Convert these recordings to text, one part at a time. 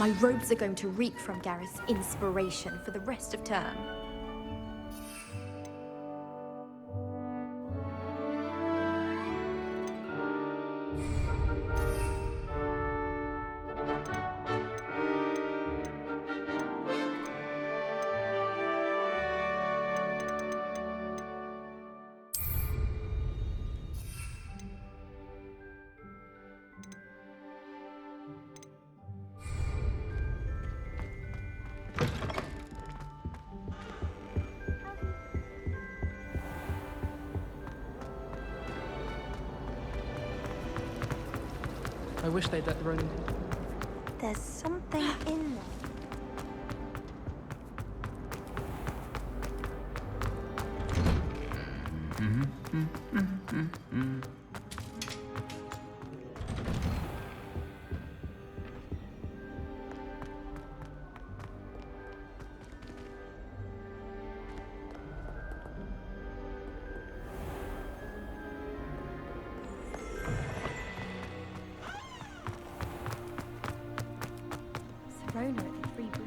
My robes are going to reek from Gareth's inspiration for the rest of term. I wish they'd let Ronan. There's something in there. Serona at the Free Broom.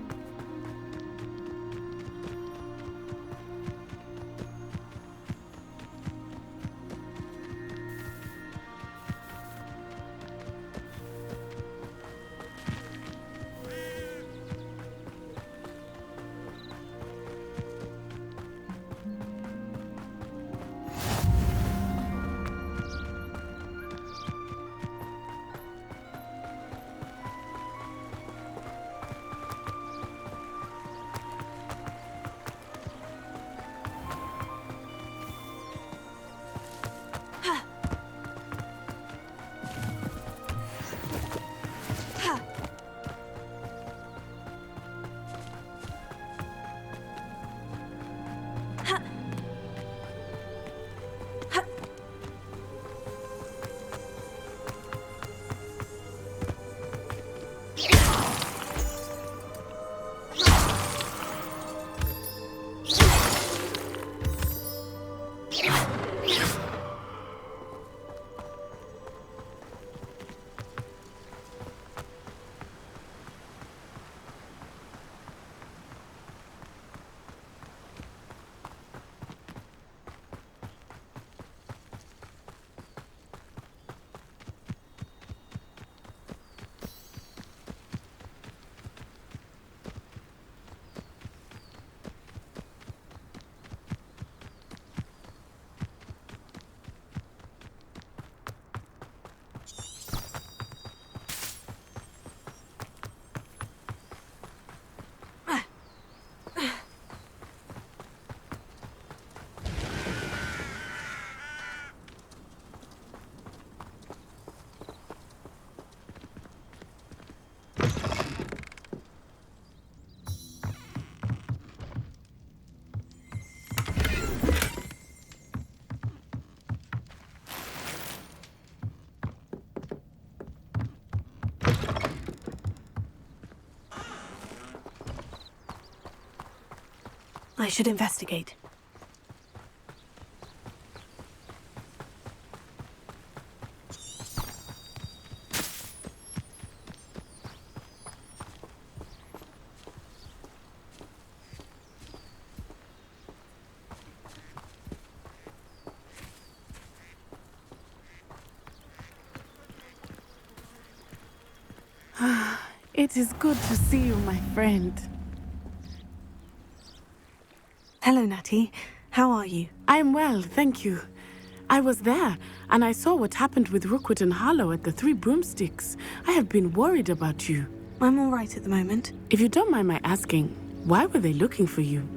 I should investigate. It is good to see you, my friend. Hello, Natty. How are you? I'm well, thank you. I was there, and I saw what happened with Rookwood and Harlow at the Three Broomsticks. I have been worried about you. I'm all right at the moment. If you don't mind my asking, why were they looking for you?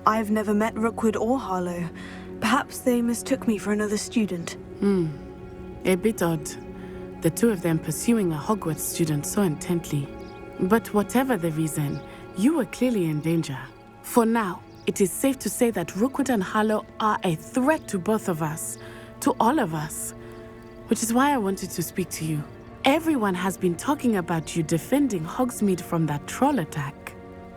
I've never met Rookwood or Harlow. Perhaps they mistook me for another student. A bit odd. The two of them pursuing a Hogwarts student so intently. But whatever the reason, you were clearly in danger. For now, it is safe to say that Rookwood and Harlow are a threat to both of us, to all of us. Which is why I wanted to speak to you. Everyone has been talking about you defending Hogsmeade from that troll attack.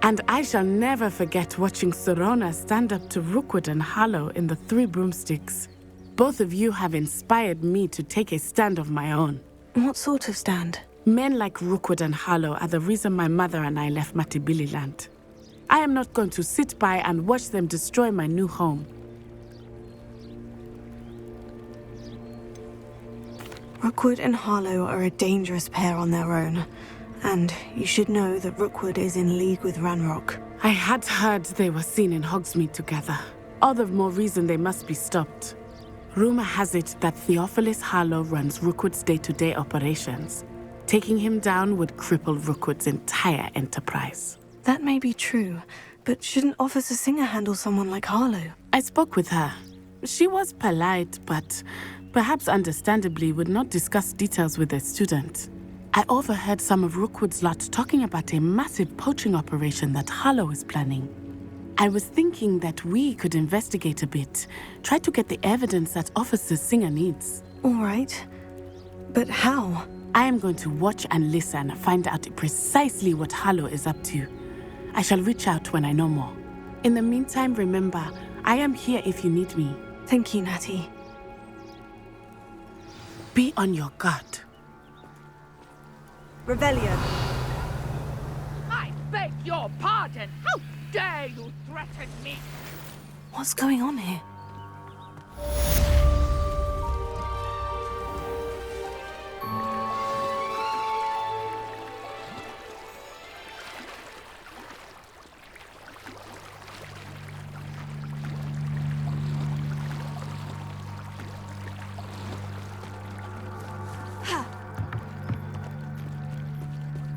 And I shall never forget watching Serona stand up to Rookwood and Harlow in the Three Broomsticks. Both of you have inspired me to take a stand of my own. What sort of stand? Men like Rookwood and Harlow are the reason my mother and I left Matibili land. I am not going to sit by and watch them destroy my new home. Rookwood and Harlow are a dangerous pair on their own. And you should know that Rookwood is in league with Ranrock. I had heard they were seen in Hogsmeade together. All the more reason they must be stopped. Rumor has it that Theophilus Harlow runs Rookwood's day-to-day operations. Taking him down would cripple Rookwood's entire enterprise. That may be true, but shouldn't Officer Singer handle someone like Harlow? I spoke with her. She was polite, but perhaps understandably would not discuss details with a student. I overheard some of Rookwood's lot talking about a massive poaching operation that Harlow is planning. I was thinking that we could investigate a bit, try to get the evidence that Officer Singer needs. All right. But how? I am going to watch and listen, find out precisely what Harlow is up to. I shall reach out when I know more. In the meantime, remember, I am here if you need me. Thank you, Natty. Be on your guard. Revelio. I beg your pardon! How dare you threaten me? What's going on here?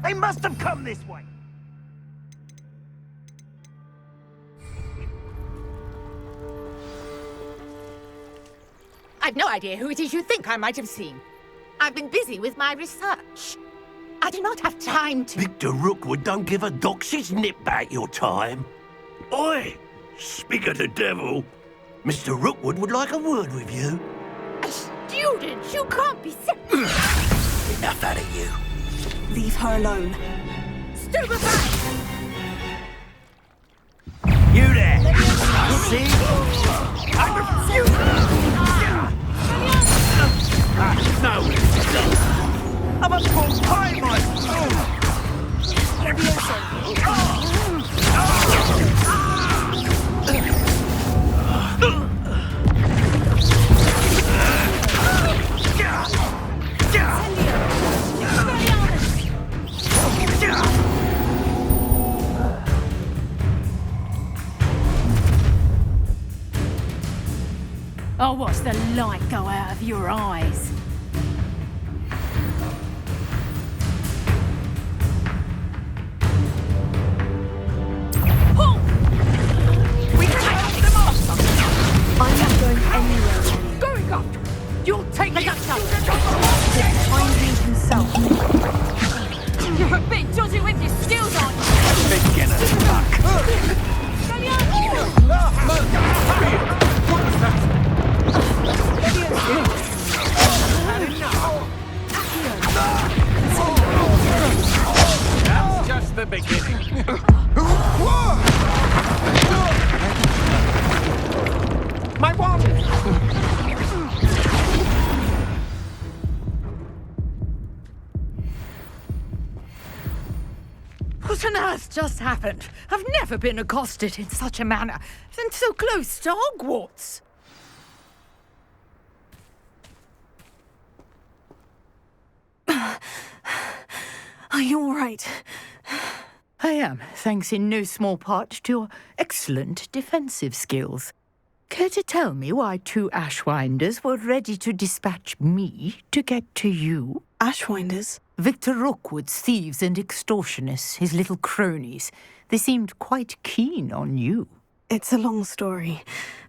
They must have come this way! I've no idea who it is you think I might have seen. I've been busy with my research. I do not have time to... Victor Rookwood don't give a doxy's nip back your time. Oi! Speak of the devil. Mr. Rookwood would like a word with you. A student? You can't be sick. Enough out of you. Leave her alone. Stupefy! You there! See? I refuse! No! I must go by my... I'll watch the light go out of your eyes. We take them off! I'm not going anywhere. Going after him. You'll take the guts out. Find me himself. You're a bit dodgy with your skills on. Beginner fuck! That's just the beginning. My wand! What on earth just happened? I've never been accosted in such a manner, and so close to Hogwarts. Are you all right? I am, thanks in no small part to your excellent defensive skills. Care to tell me why two Ashwinders were ready to dispatch me to get to you? Ashwinders? Victor Rookwood's thieves and extortionists, his little cronies. They seemed quite keen on you. It's a long story,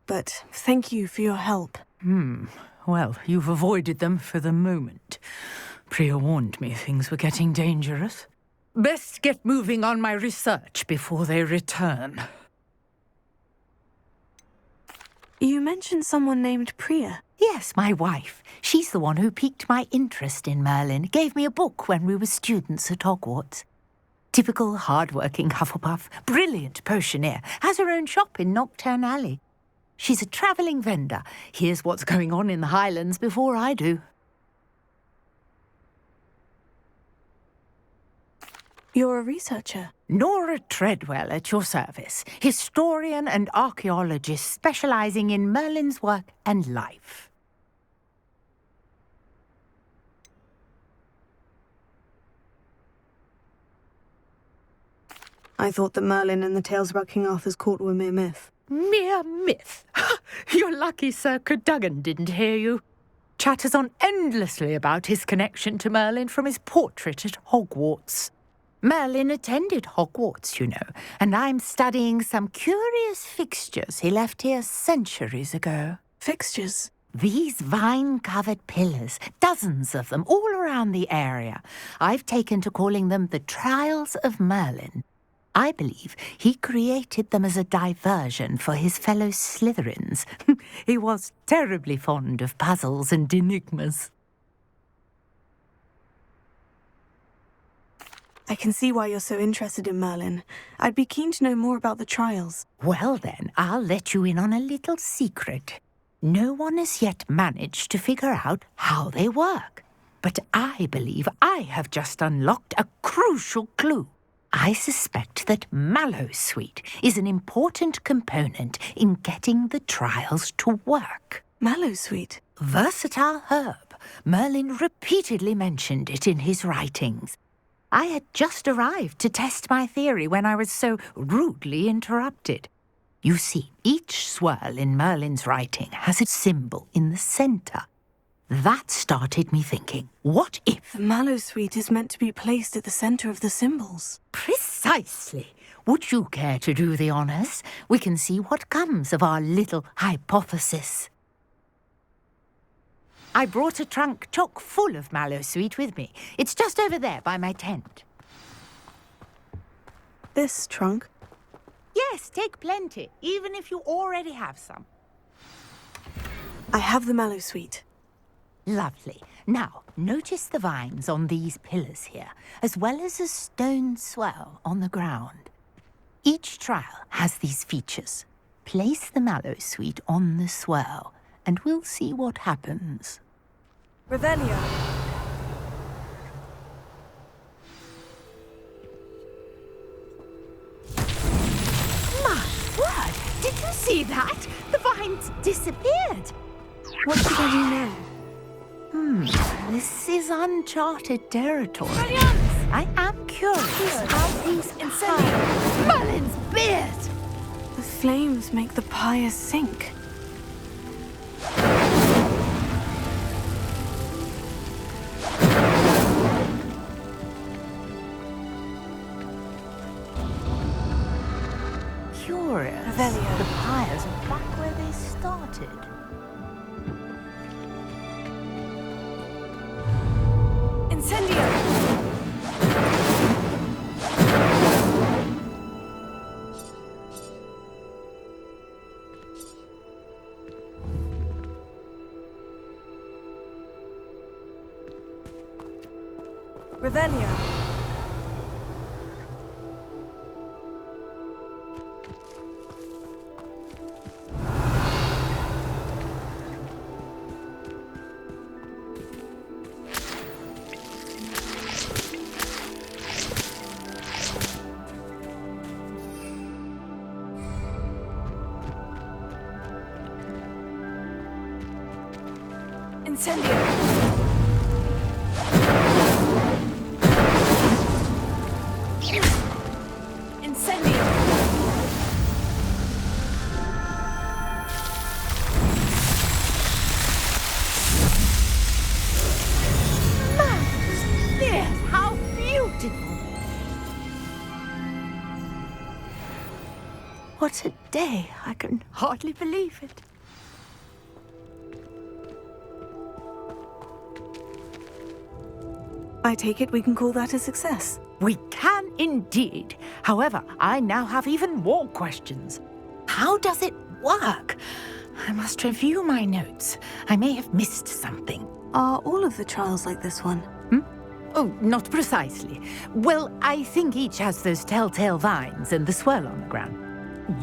but thank you for your help. Well, you've avoided them for the moment. Priya warned me things were getting dangerous. Best get moving on my research before they return. You mentioned someone named Priya. Yes, my wife. She's the one who piqued my interest in Merlin. Gave me a book when we were students at Hogwarts. Typical hard-working Hufflepuff. Brilliant potioneer. Has her own shop in Knockturn Alley. She's a travelling vendor. Here's what's going on in the Highlands before I do. You're a researcher? Nora Treadwell at your service, historian and archaeologist specialising in Merlin's work and life. I thought that Merlin and the tales about King Arthur's court were mere myth. Mere myth? You're lucky Sir Cadogan didn't hear you. Chatters on endlessly about his connection to Merlin from his portrait at Hogwarts. Merlin attended Hogwarts, you know, and I'm studying some curious fixtures he left here centuries ago. Fixtures? These vine-covered pillars, dozens of them, all around the area. I've taken to calling them the Trials of Merlin. I believe he created them as a diversion for his fellow Slytherins. He was terribly fond of puzzles and enigmas. I can see why you're so interested in Merlin. I'd be keen to know more about the trials. Well then, I'll let you in on a little secret. No one has yet managed to figure out how they work. But I believe I have just unlocked a crucial clue. I suspect that mallowsweet is an important component in getting the trials to work. Mallowsweet? Versatile herb. Merlin repeatedly mentioned it in his writings. I had just arrived to test my theory when I was so rudely interrupted. You see, each swirl in Merlin's writing has a symbol in the centre. That started me thinking, what if... The mallowsweet is meant to be placed at the centre of the symbols. Precisely. Would you care to do the honours? We can see what comes of our little hypothesis. I brought a trunk chock full of mallowsweet with me. It's just over there by my tent. This trunk? Yes, take plenty, even if you already have some. I have the mallowsweet. Lovely. Now, notice the vines on these pillars here, as well as a stone swell on the ground. Each trial has these features. Place the mallowsweet on the swell, and we'll see what happens. Revelio. My word! Did you see that? The vines disappeared. What should I do now? This is uncharted territory. I am curious how these incendiary Merlin's beard! The flames make the pyre sink. Curious. Revelio. The pyres are back where they started. Incendio! Revelio. Incendio. Incendio. There, how beautiful! What a day! I can hardly believe it. I take it we can call that a success. We can indeed. However, I now have even more questions. How does it work? I must review my notes. I may have missed something. Are all of the trials like this one? Oh, not precisely. Well, I think each has those telltale vines and the swirl on the ground.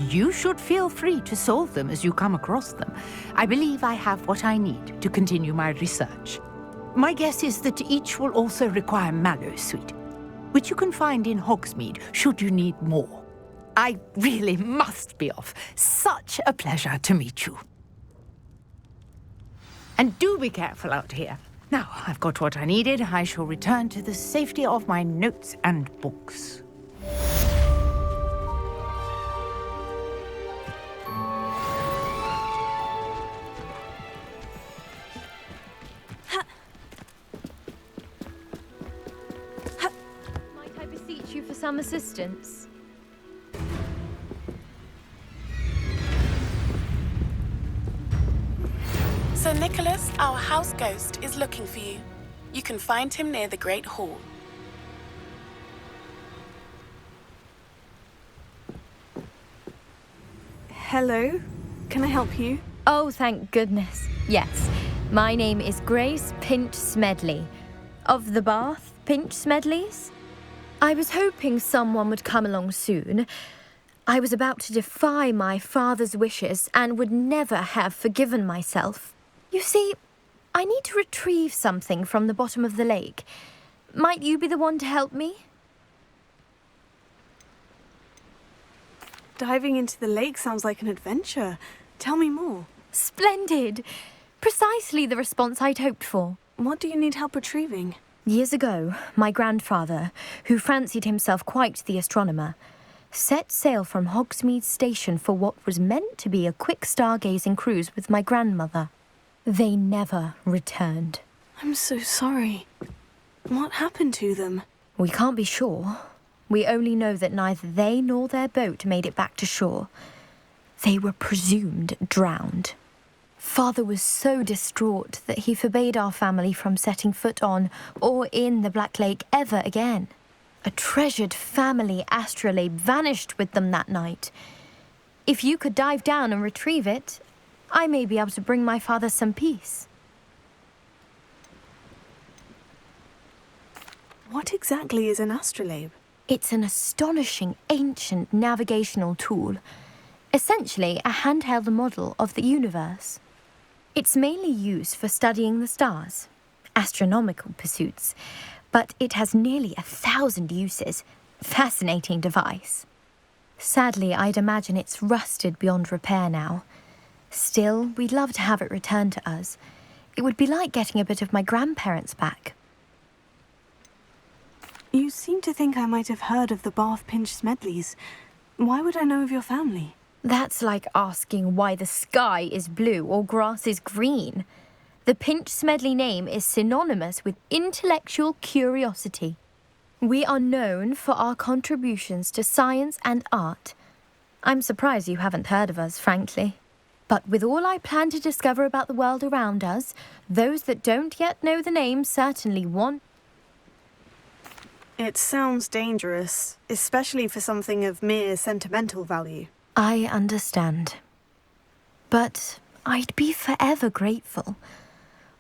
you should feel free to solve them as you come across them. I believe I have what I need to continue my research. My guess is that each will also require mallow sweet, which you can find in Hogsmeade should you need more. I really must be off. Such a pleasure to meet you. And do be careful out here. Now, I've got what I needed. I shall return to the safety of my notes and books. Might I beseech you for some assistance? Sir Nicholas, our house ghost, is looking for you. You can find him near the Great Hall. Hello? Can I help you? Oh, thank goodness. Yes. My name is Grace Pinch Smedley. Of the Bath Pinch Smedleys? I was hoping someone would come along soon. I was about to defy my father's wishes and would never have forgiven myself. You see, I need to retrieve something from the bottom of the lake. Might you be the one to help me? Diving into the lake sounds like an adventure. Tell me more. Splendid! Precisely the response I'd hoped for. What do you need help retrieving? Years ago, my grandfather, who fancied himself quite the astronomer, set sail from Hogsmeade Station for what was meant to be a quick stargazing cruise with my grandmother. They never returned. I'm so sorry. What happened to them? We can't be sure. We only know that neither they nor their boat made it back to shore. They were presumed drowned. Father was so distraught that he forbade our family from setting foot on or in the Black Lake ever again. A treasured family astrolabe vanished with them that night. If you could dive down and retrieve it, I may be able to bring my father some peace. What exactly is an astrolabe? It's an astonishing ancient navigational tool, essentially a handheld model of the universe. It's mainly used for studying the stars, astronomical pursuits, but it has nearly 1,000 uses. Fascinating device. Sadly, I'd imagine it's rusted beyond repair now. Still, we'd love to have it returned to us. It would be like getting a bit of my grandparents back. You seem to think I might have heard of the Bath Pinch Smedleys. Why would I know of your family? That's like asking why the sky is blue or grass is green. The Pinch Smedley name is synonymous with intellectual curiosity. We are known for our contributions to science and art. I'm surprised you haven't heard of us, frankly. But with all I plan to discover about the world around us, those that don't yet know the name certainly want. It sounds dangerous, especially for something of mere sentimental value. I understand. But I'd be forever grateful.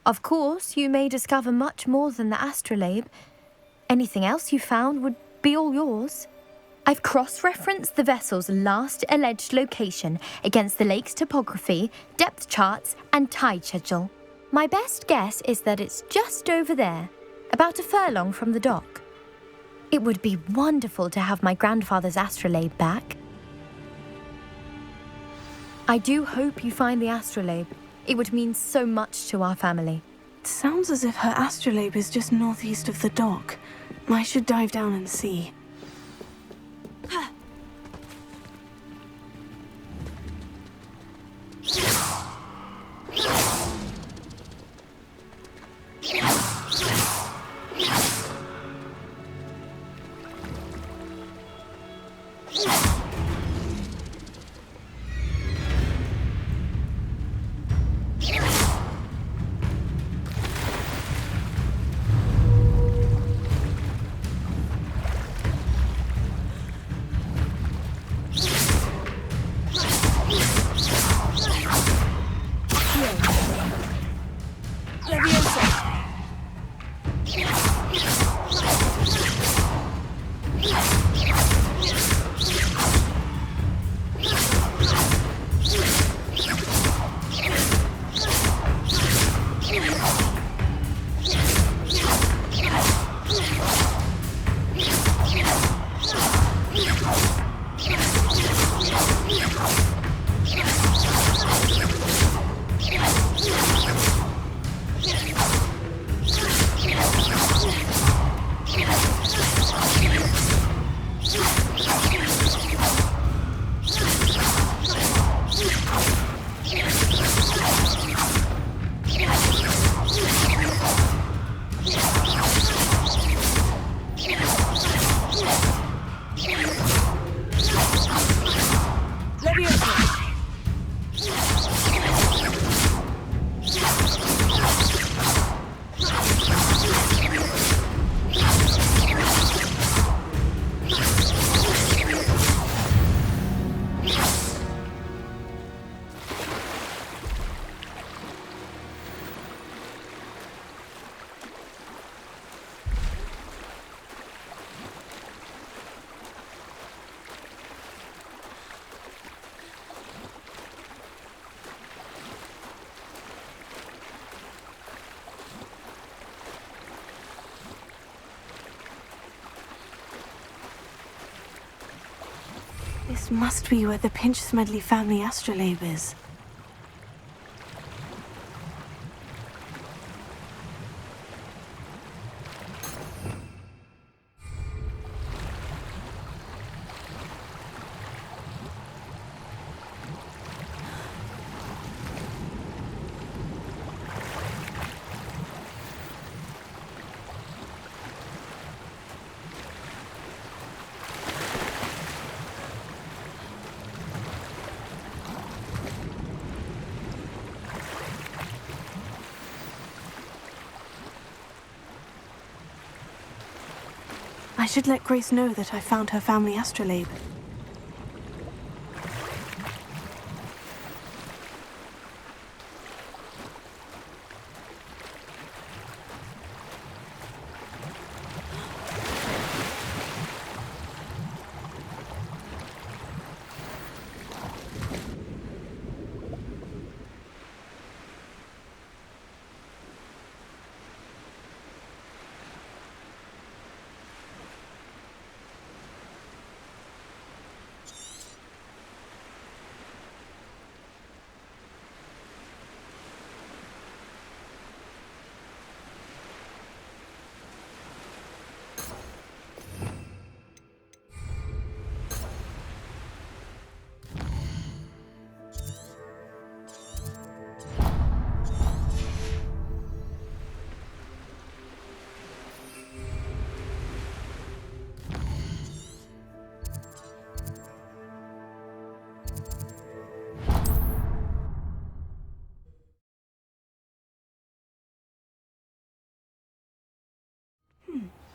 Of course, you may discover much more than the astrolabe. Anything else you found would be all yours. I've cross-referenced the vessel's last alleged location against the lake's topography, depth charts, and tide schedule. My best guess is that it's just over there, about a furlong from the dock. It would be wonderful to have my grandfather's astrolabe back. I do hope you find the astrolabe. It would mean so much to our family. It sounds as if her astrolabe is just northeast of the dock. I should dive down and see. must be where the Pinch-Smedley family astrolabe is. I should let Grace know that I found her family astrolabe.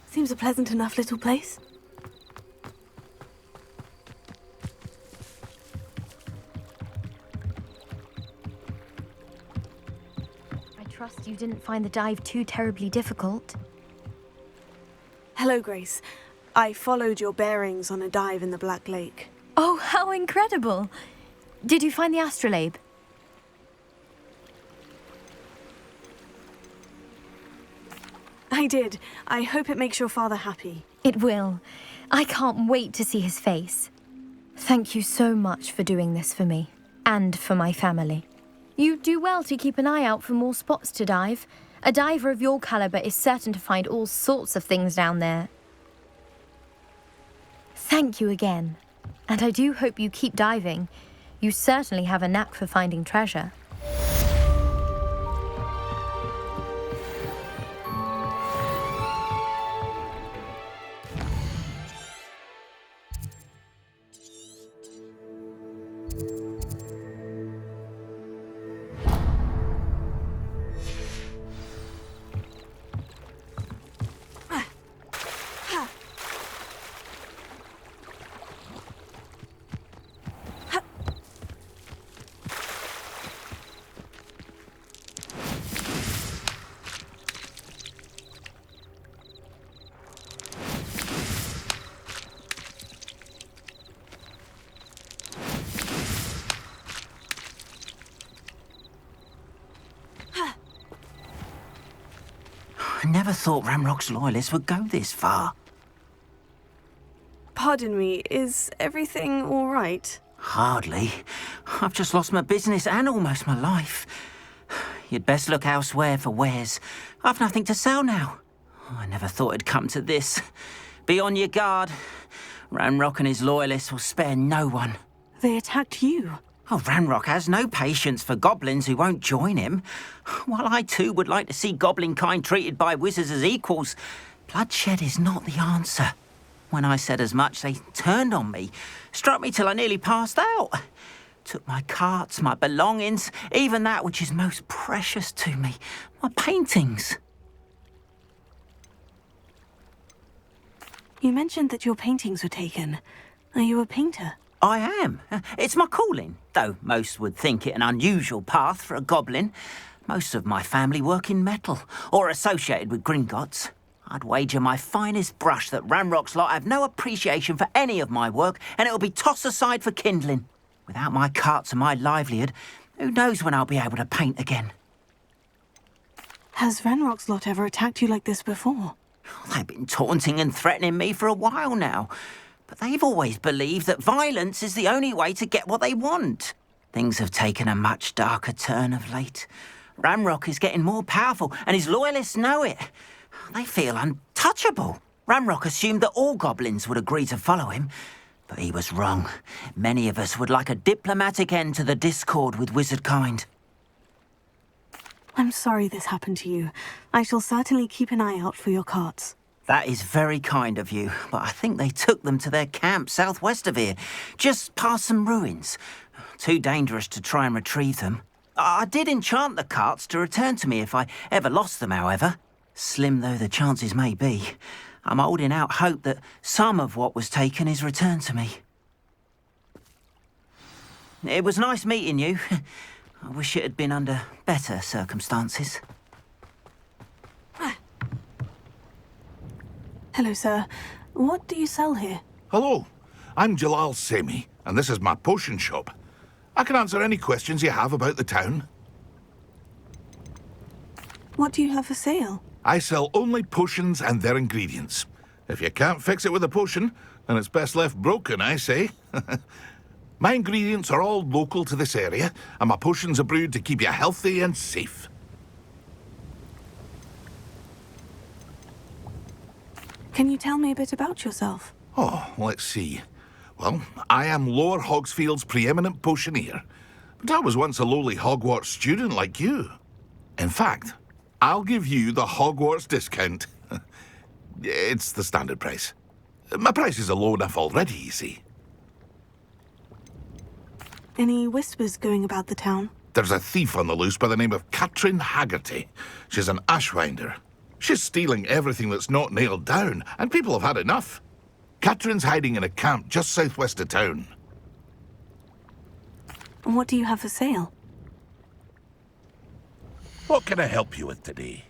Seems a pleasant enough little place. I trust you didn't find the dive too terribly difficult. Hello, Grace. I followed your bearings on a dive in the Black Lake. Oh, how incredible! Did you find the astrolabe? I did. I hope it makes your father happy. It will. I can't wait to see his face. Thank you so much for doing this for me, and for my family. You do well to keep an eye out for more spots to dive. A diver of your caliber is certain to find all sorts of things down there. Thank you again. And I do hope you keep diving. You certainly have a knack for finding treasure. I never thought Ramrock's loyalists would go this far. Pardon me, is everything all right? Hardly. I've just lost my business and almost my life. You'd best look elsewhere for wares. I've nothing to sell now. I never thought it'd come to this. Be on your guard. Ramrock and his loyalists will spare no one. They attacked you. Oh, Ranrock has no patience for goblins who won't join him. While I too would like to see goblin kind treated by wizards as equals, bloodshed is not the answer. When I said as much, they turned on me, struck me till I nearly passed out. Took my carts, my belongings, even that which is most precious to me, my paintings. You mentioned that your paintings were taken. Are you a painter? I am. It's my calling, though most would think it an unusual path for a goblin. Most of my family work in metal, or associated with Gringotts. I'd wager my finest brush that Ranrock's lot have no appreciation for any of my work, and it'll be tossed aside for kindling. Without my carts and my livelihood, who knows when I'll be able to paint again? Has Ranrock's lot ever attacked you like this before? They've been taunting and threatening me for a while now. But they've always believed that violence is the only way to get what they want. Things have taken a much darker turn of late. Ramrock is getting more powerful, and his loyalists know it. They feel untouchable. Ramrock assumed that all goblins would agree to follow him, but he was wrong. Many of us would like a diplomatic end to the discord with wizard kind. I'm sorry this happened to you. I shall certainly keep an eye out for your carts. That is very kind of you, but I think they took them to their camp southwest of here, just past some ruins. Too dangerous to try and retrieve them. I did enchant the carts to return to me if I ever lost them, however. Slim though the chances may be, I'm holding out hope that some of what was taken is returned to me. It was nice meeting you. I wish it had been under better circumstances. Hello, sir. What do you sell here? Hello, I'm Jalal Semi, and this is my potion shop. I can answer any questions you have about the town. What do you have for sale? I sell only potions and their ingredients. If you can't fix it with a potion, then it's best left broken, I say. My ingredients are all local to this area, and my potions are brewed to keep you healthy and safe. Can you tell me a bit about yourself? Oh, let's see. Well, I am Lower Hogsfield's preeminent potioneer, but I was once a lowly Hogwarts student like you. In fact, I'll give you the Hogwarts discount. It's the standard price. My prices are low enough already, you see. Any whispers going about the town? There's a thief on the loose by the name of Katrin Haggerty. She's an ashwinder. She's stealing everything that's not nailed down, and people have had enough. Katrin's hiding in a camp just southwest of town. And what do you have for sale? What can I help you with today?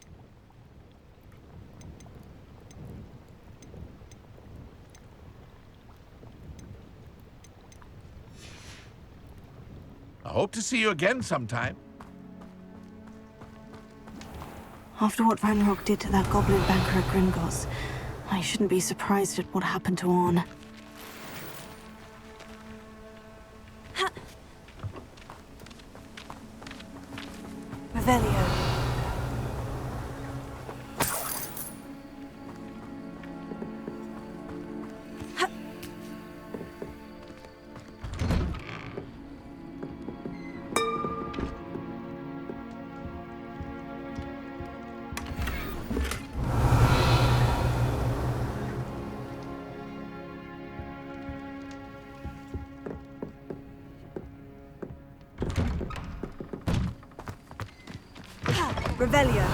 I hope to see you again sometime. After what Ranrock did to that goblin banker at Gringotts, I shouldn't be surprised at what happened to Orn. Revelio. Revelio.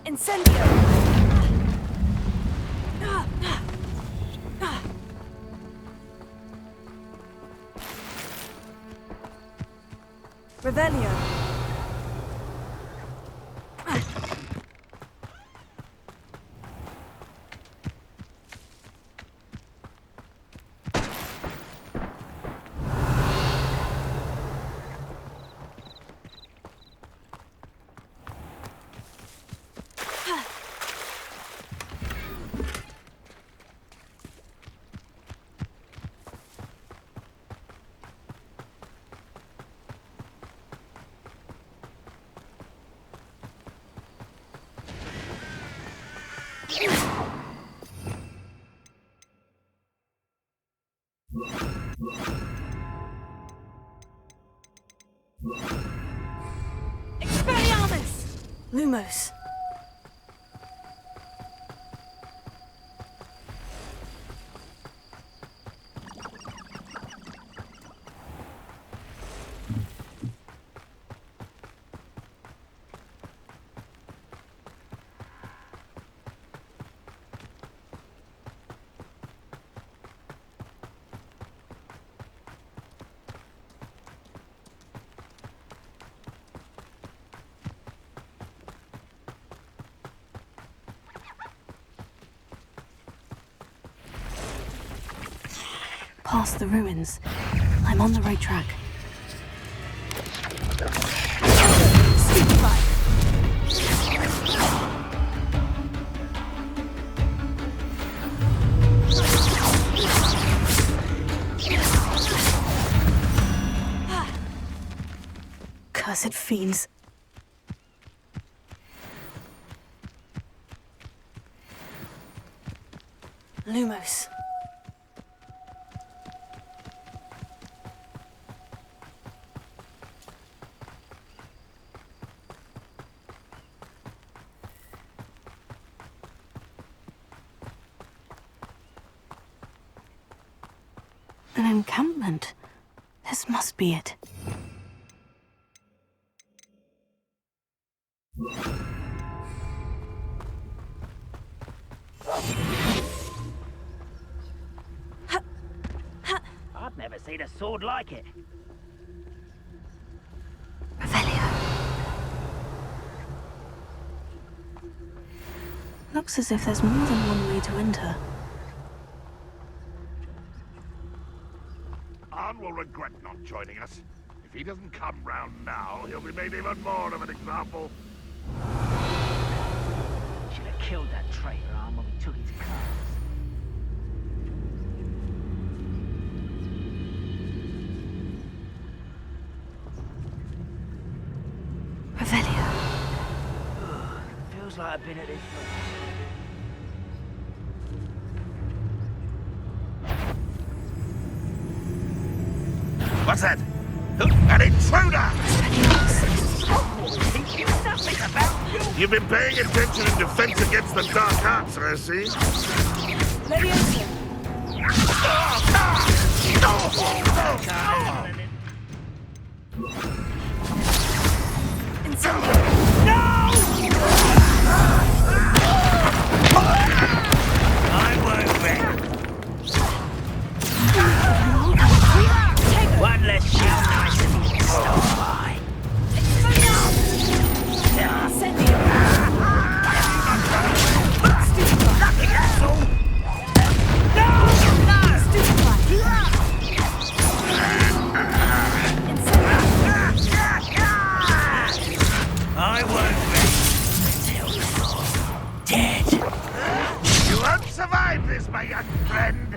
Incendio. Revelio. Expelliarmus! Lumos. Past the ruins. I'm on the right track. Stupefy! Accursed fiends. Lumos. An encampment. This must be it. I've never seen a sword like it. Looks as if there's more than one way to enter. Arn will regret not joining us. If he doesn't come round now, he'll be made even more of an example. Should have killed that traitor Arn when we took his cars. Revelio. Feels like I've been at this place. What's that? An intruder! You've been paying attention in defense against the dark arts, I see. One less shield nice and easy to start by. Lucky asshole! I won't rest until you're dead. You won't survive this, my young friend.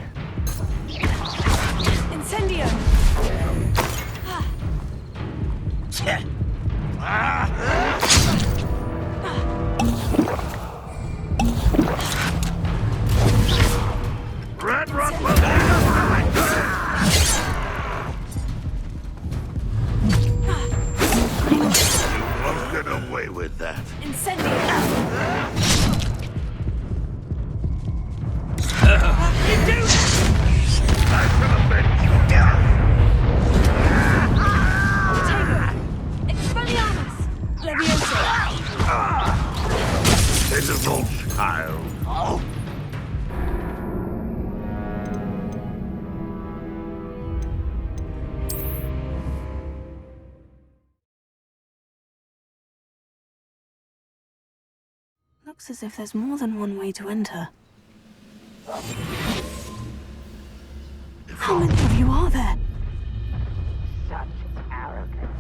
Incendio! Red Rock will You won't get away with that. I shall avenge pitiful child. Looks as if there's more than one way to enter. How many of you are there? Such arrogance.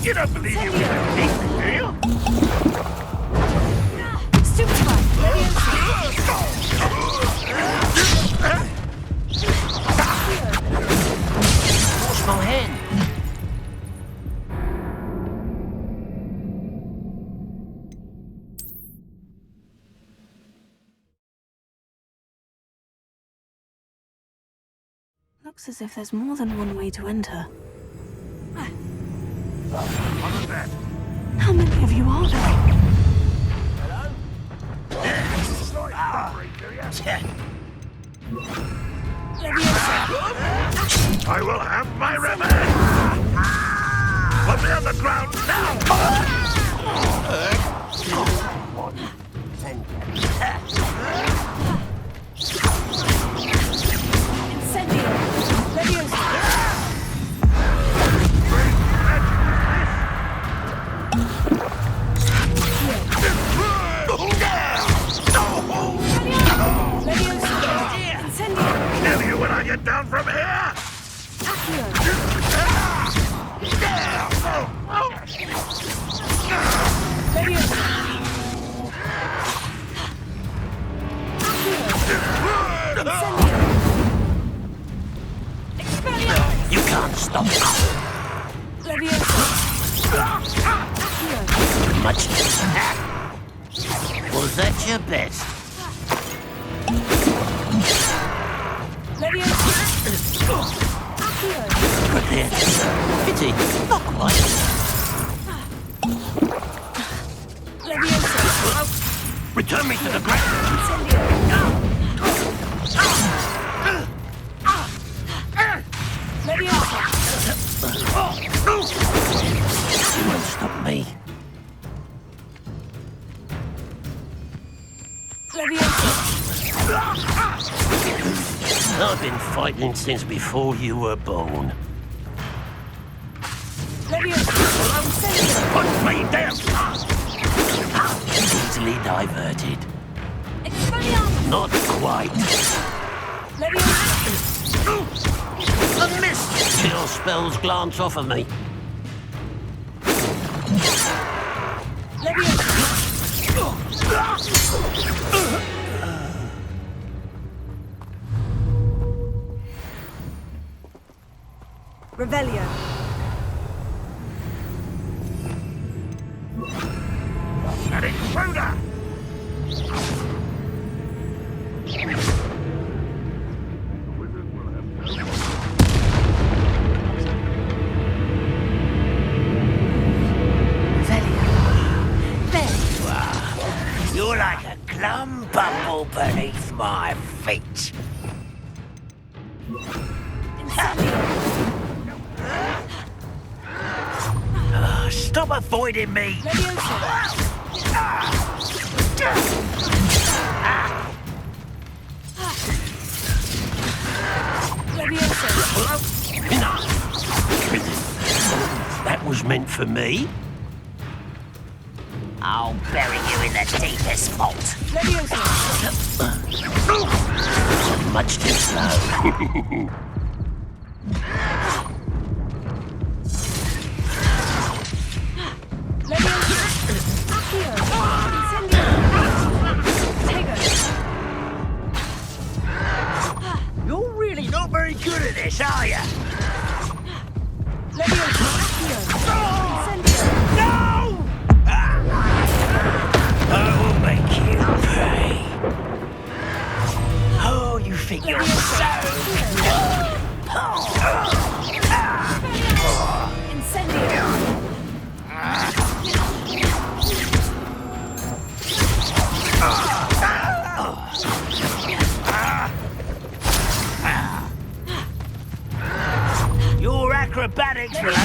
You don't believe you can beat me, do you? Small hand. Looks as if there's more than one way to enter. What was that? How many of you are there? I will have my revenge! Put me on the ground now! kill you when I get down from here! You can't stop me. Much. Was that your best? Prepare. Pity. Not quite. Return me to the ground. You won't stop me. I've been fighting since before you were born. Put me down! Easily diverted. Not quite. A miss! Your spells glance off of me. Revelio. An intruder! You're like a glum bumble beneath my feet. Stop avoiding me! That was meant for me. I'll bury you in the deepest vault. Much too slow. You're really not very good at this, are you? No! I will make you pay. Oh, you think you're Your acrobatics will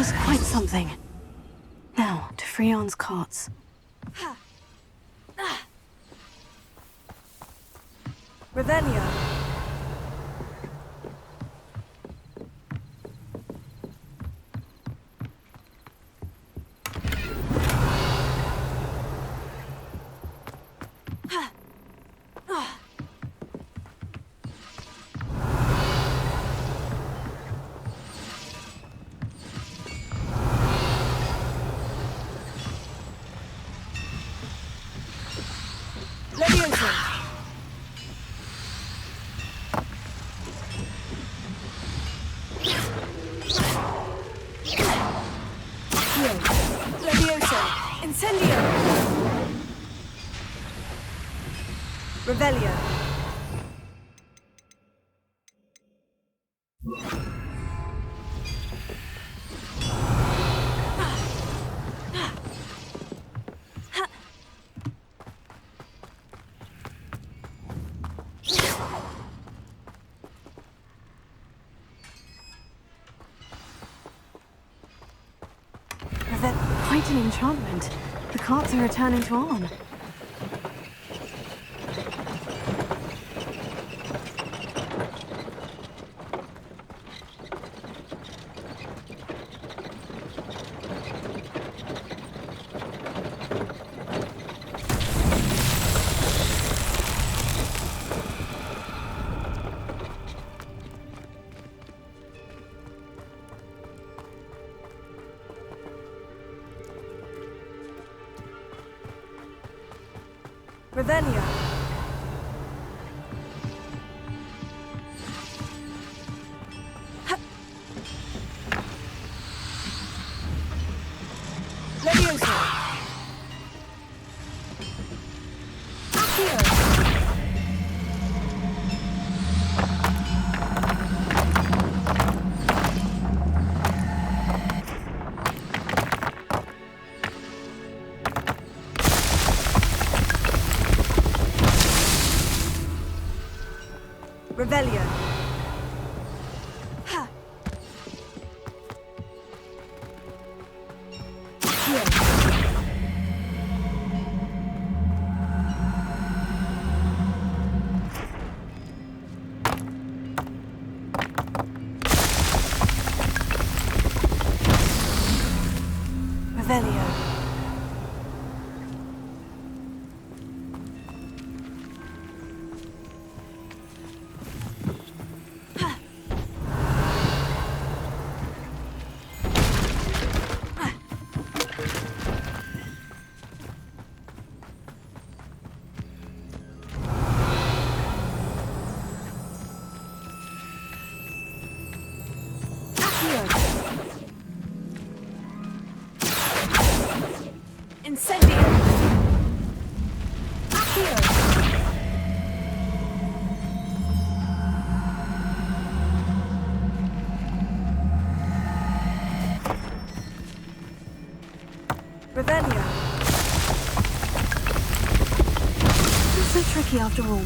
was quite something. Now, to Freon's carts. Revelio. Leviosa. Leviosa. Incendio. Revelio. Quite an enchantment. The carts are returning to Arn. Revelio. Leviosa. Accio. Revelio. Ha. Here. Revelio. Incendio! Accio! Revelio! It's so tricky after all.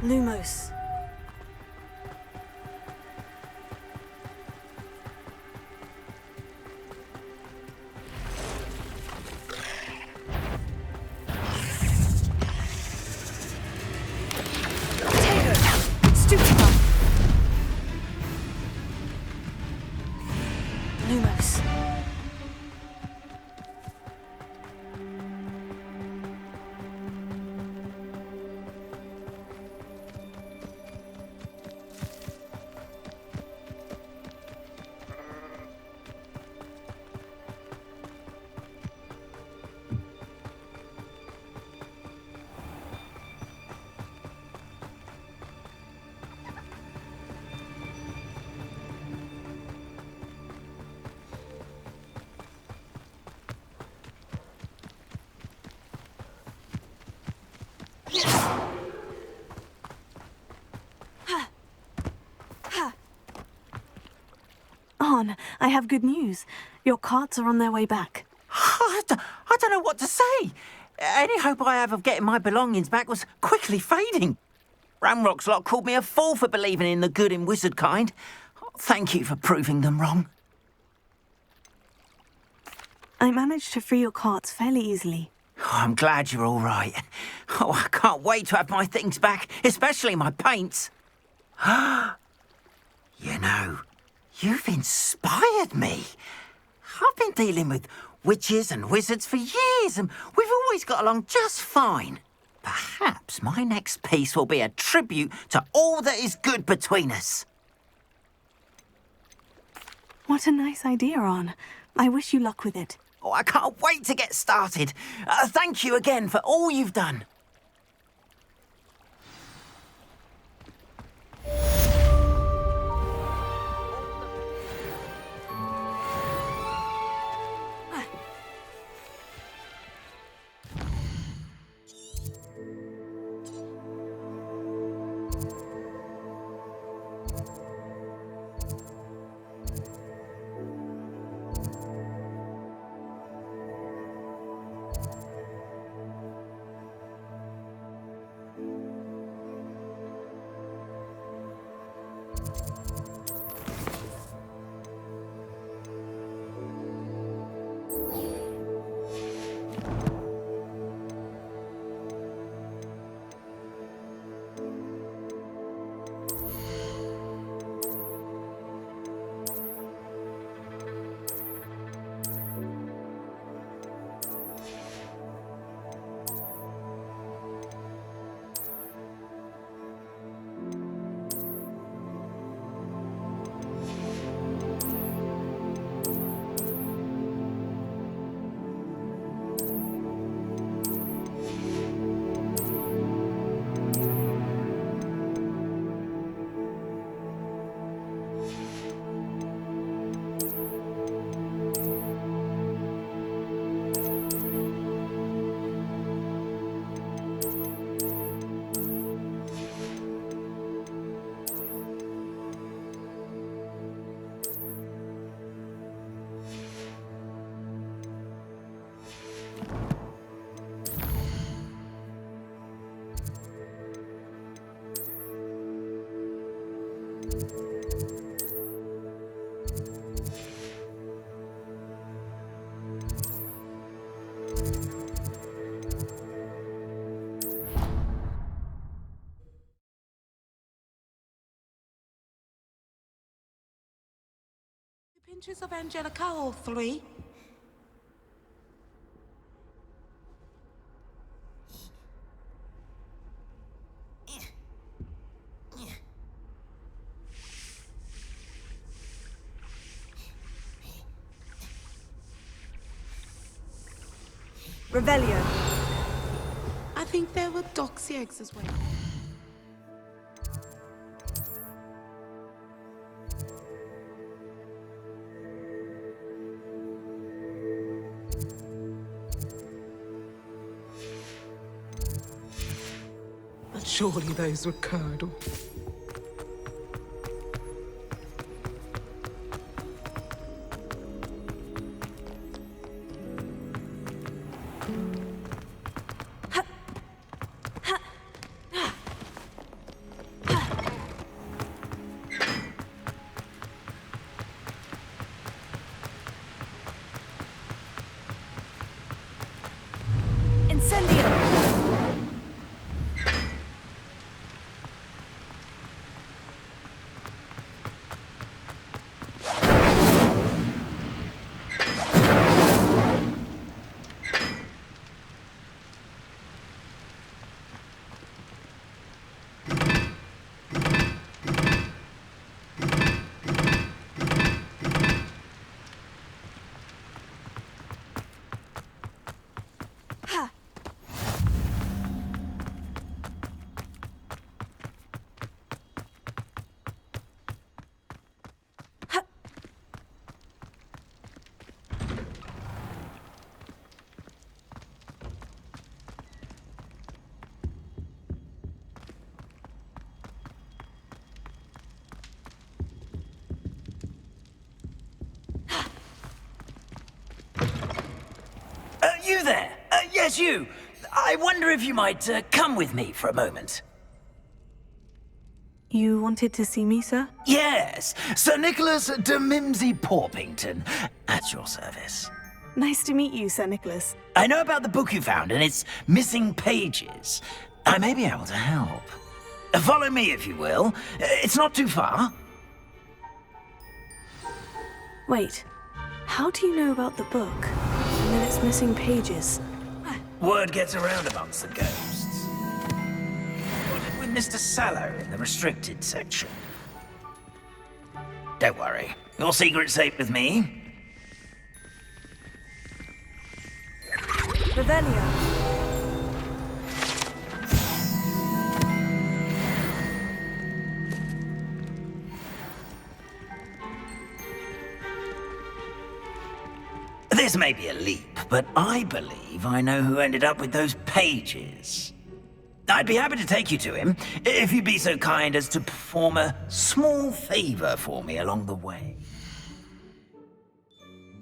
Lumos. Potato. Stupido. Lumos. on. I have good news. Your carts are on their way back. I don't know what to say. Any hope I have of getting my belongings back was quickly fading. Ramrock's lot called me a fool for believing in the good in wizard kind. Thank you for proving them wrong. I managed to free your carts fairly easily. Oh, I'm glad you're all right. Oh, I can't wait to have my things back, especially my paints. You know, you've inspired me. I've been dealing with witches and wizards for years, and we've always got along just fine. Perhaps my next piece will be a tribute to all that is good between us. What a nice idea, Ron. I wish you luck with it. Oh, I can't wait to get started. Thank you again for all you've done. Pinches of Angelica, all three. Revelio. I think there were doxy eggs as well. But surely those were curdle. Incendio. You there! Yes, you! I wonder if you might come with me for a moment. You wanted to see me, sir? Yes, Sir Nicholas de Mimsy Porpington, at your service. Nice to meet you, Sir Nicholas. I know about the book you found and its missing pages. I may be able to help. Follow me, if you will. It's not too far. Wait, how do you know about the book? And then its missing pages? Word gets around amongst the ghosts. Got it with Mr. Sallow in the restricted section. Don't worry, your secret's safe with me. Revelio. This may be a leap, but I believe I know who ended up with those pages. I'd be happy to take you to him, if you'd be so kind as to perform a small favor for me along the way.